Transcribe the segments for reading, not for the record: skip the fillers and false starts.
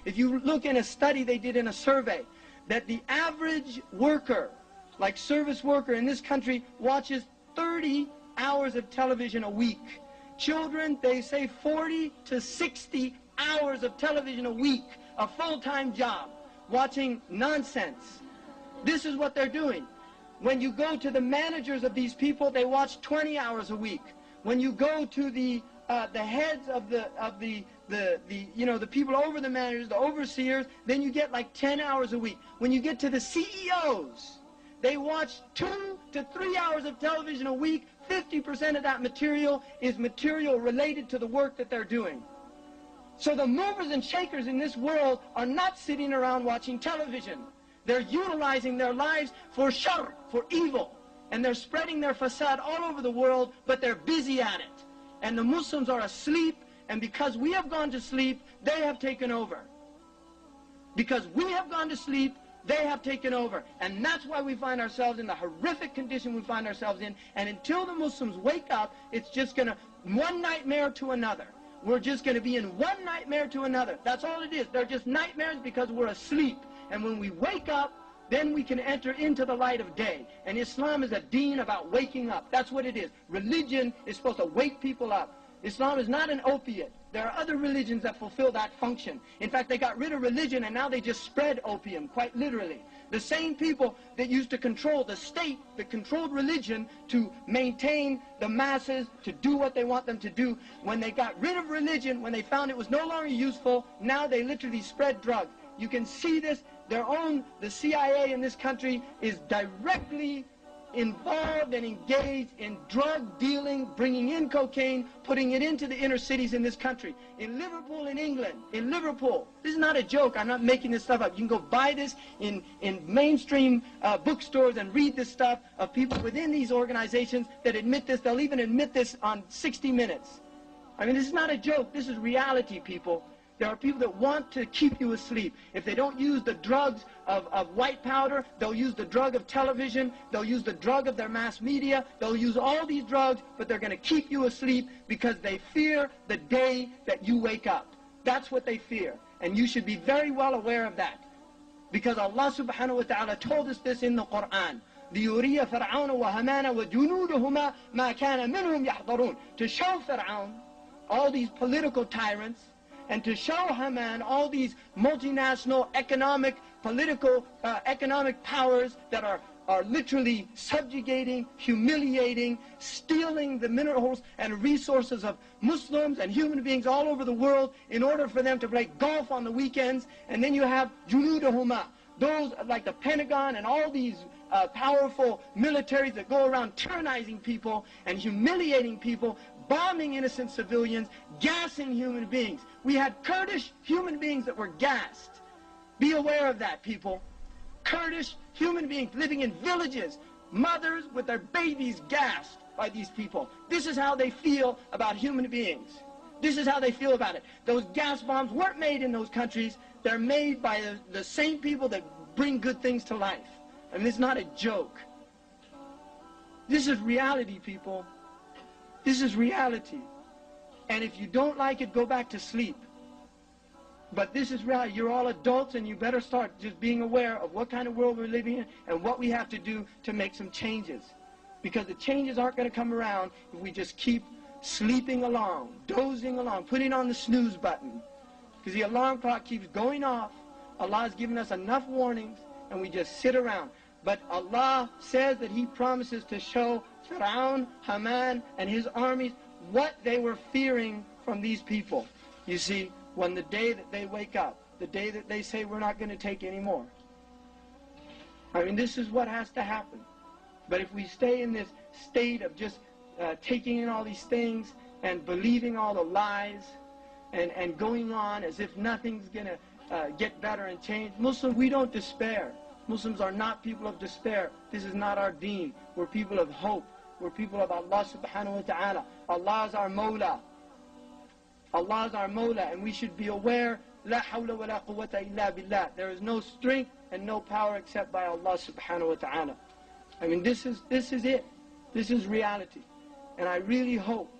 If you look in a study they did in a survey, that the average worker, like service worker in this country, watches 30 hours of television a week. Children, they say 40 to 60 hours of television a week, a full-time job, watching nonsense. This is what they're doing. When you go to the managers of these people, they watch 20 hours a week. When you go to the heads of the people over the managers, the overseers, then you get like 10 hours a week. When you get to the CEOs, they watch 2 to 3 hours of television a week. 50% of that material is material related to the work that they're doing. So the movers and shakers in this world are not sitting around watching television. They're utilizing their lives for shar, for evil. And they're spreading their fasad all over the world, but they're busy at it. And the Muslims are asleep, and because we have gone to sleep, they have taken over. Because we have gone to sleep, they have taken over. And that's why we find ourselves in the horrific condition we find ourselves in. And until the Muslims wake up, it's just going to, one nightmare to another. We're just going to be in one nightmare to another. That's all it is. They're just nightmares because we're asleep. And when we wake up, then we can enter into the light of day. And Islam is a deen about waking up. That's what it is. Religion is supposed to wake people up. Islam is not an opiate. There are other religions that fulfill that function. In fact, they got rid of religion and now they just spread opium, quite literally. The same people that used to control the state, that controlled religion to maintain the masses, to do what they want them to do, when they got rid of religion, when they found it was no longer useful, now they literally spread drugs. You can see this, the CIA in this country is directly involved and engaged in drug dealing, bringing in cocaine, putting it into the inner cities in this country. In Liverpool, in England, in Liverpool, this is not a joke, I'm not making this stuff up. You can go buy this in mainstream bookstores and read this stuff of people within these organizations that admit this. They'll even admit this on 60 Minutes. I mean, this is not a joke, this is reality, people. There are people that want to keep you asleep. If they don't use the drugs of white powder, they'll use the drug of television, they'll use the drug of their mass media, they'll use all these drugs, but they're going to keep you asleep because they fear the day that you wake up. That's what they fear. And you should be very well aware of that. Because Allah subhanahu wa ta'ala told us this in the Quran. لِيُرِيَ فَرْعَوْنَ وَهَمَانَ وَجُنُودُهُمَا مَا كَانَ مِنْهُمْ يَحْضَرُونَ. To show Fir'aun, all these political tyrants, and to show Haman all these multinational economic, political, economic powers that are literally subjugating, humiliating, stealing the minerals and resources of Muslims and human beings all over the world in order for them to play golf on the weekends. And then you have Junudahuma, those like the Pentagon and all these powerful militaries that go around tyrannizing people and humiliating people, bombing innocent civilians, gassing human beings. We had Kurdish human beings that were gassed. Be aware of that, people. Kurdish human beings living in villages, mothers with their babies gassed by these people. This is how they feel about human beings. This is how they feel about it. Those gas bombs weren't made in those countries. They're made by the same people that bring good things to life. I mean, it's not a joke. This is reality, people. This is reality. And if you don't like it, go back to sleep. But this is reality. You're all adults and you better start just being aware of what kind of world we're living in and what we have to do to make some changes. Because the changes aren't going to come around if we just keep sleeping along, dozing along, putting on the snooze button. Because the alarm clock keeps going off. Allah has given us enough warnings and we just sit around. But Allah says that He promises to show Fir'aun, Haman, and his armies what they were fearing from these people. You see, when the day that they wake up, the day that they say we're not going to take any more. I mean, this is what has to happen. But if we stay in this state of just taking in all these things and believing all the lies and going on as if nothing's going to get better and change, Muslims, we don't despair. Muslims are not people of despair. This is not our deen. We're people of hope. We're people of Allah subhanahu wa ta'ala. Allah is our Mawla. Allah is our Mawla, and we should be aware, La hawla wa la quwwata illa billah. There is no strength and no power except by Allah subhanahu wa ta'ala. I mean, this is it. This is reality. And I really hope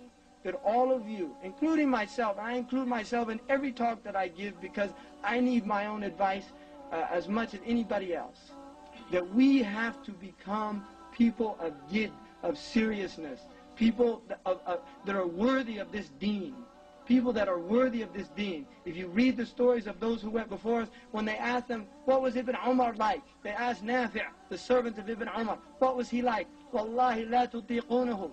that all of you, including myself, and I include myself in every talk that I give because I need my own advice as much as anybody else, that we have to become people of jid, of seriousness, people that are worthy of this deen. People that are worthy of this deen. If you read the stories of those who went before us, when they asked them, what was Ibn Umar like? They asked Nafi', the servant of Ibn Umar, what was he like? Wallahi la tutiqunahu.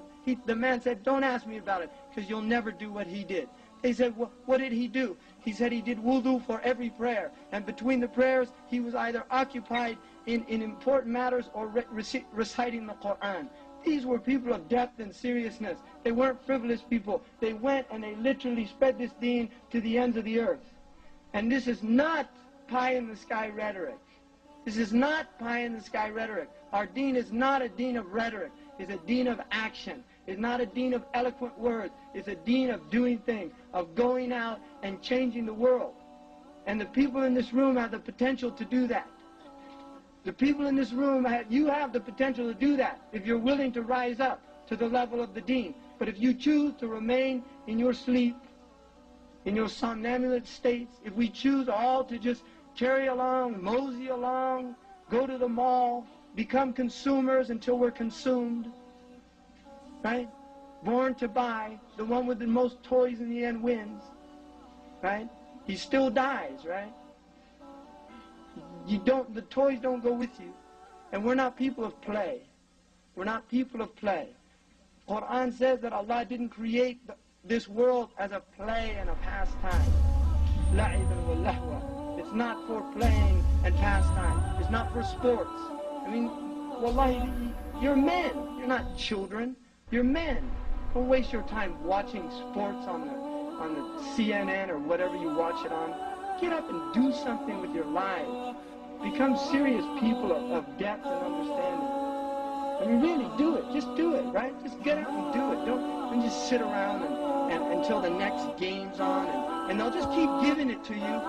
The man said, don't ask me about it, because you'll never do what he did. They said, what did he do? He said he did wudu for every prayer. And between the prayers, he was either occupied in important matters or reciting the Quran. These were people of depth and seriousness. They weren't frivolous people. They went and they literally spread this deen to the ends of the earth. And this is not pie-in-the-sky rhetoric. This is not pie-in-the-sky rhetoric. Our deen is not a deen of rhetoric. It's a deen of action. It's not a deen of eloquent words. It's a deen of doing things, of going out and changing the world. And the people in this room have the potential to do that. The people in this room, you have the potential to do that if you're willing to rise up to the level of the deen. But if you choose to remain in your sleep, in your somnambulent states, if we choose all to just carry along, mosey along, go to the mall, become consumers until we're consumed, right? Born to buy, the one with the most toys in the end wins, right? He still dies, right? The toys don't go with you. And we're not people of play. We're not people of play. Quran says that Allah didn't create this world as a play and a pastime. لَعِبًا وَلَهْوًا. It's not for playing and pastime. It's not for sports. I mean, wallahi, you're men. You're not children. You're men. Don't waste your time watching sports on the CNN or whatever you watch it on. Get up and do something with your lives. Become serious people of depth and understanding. I mean, really, do it. Just do it, right? Just get out and do it. Don't just sit around and until the next game's on. And they'll just keep giving it to you.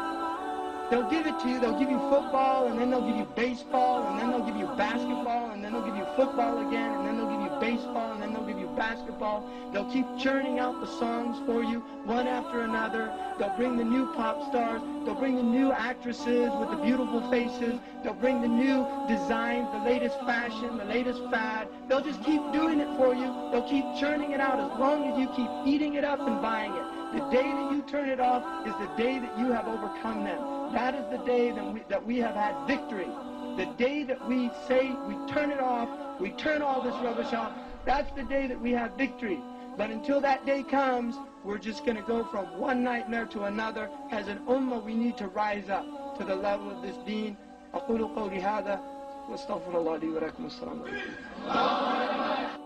They'll give it to you. They'll give you football, and then they'll give you baseball, and then they'll give you basketball, and then they'll give you football again, and then they'll give you baseball, and then they'll give you basketball. They'll keep churning out the songs for you, one after another. They'll bring the new pop stars. They'll bring the new actresses with the beautiful faces. They'll bring the new designs, the latest fashion, the latest fad. They'll just keep doing it for you. They'll keep churning it out as long as you keep eating it up and buying it. The day that you turn it off is the day that you have overcome them. That is the day that we have had victory. The day that we say we turn it off, we turn all this rubbish off, that's the day that we have victory. But until that day comes, we're just going to go from one nightmare to another. As an ummah, we need to rise up to the level of this deen. أقول قولي هذا واستغفر الله لي ولكم. السلام عليكم.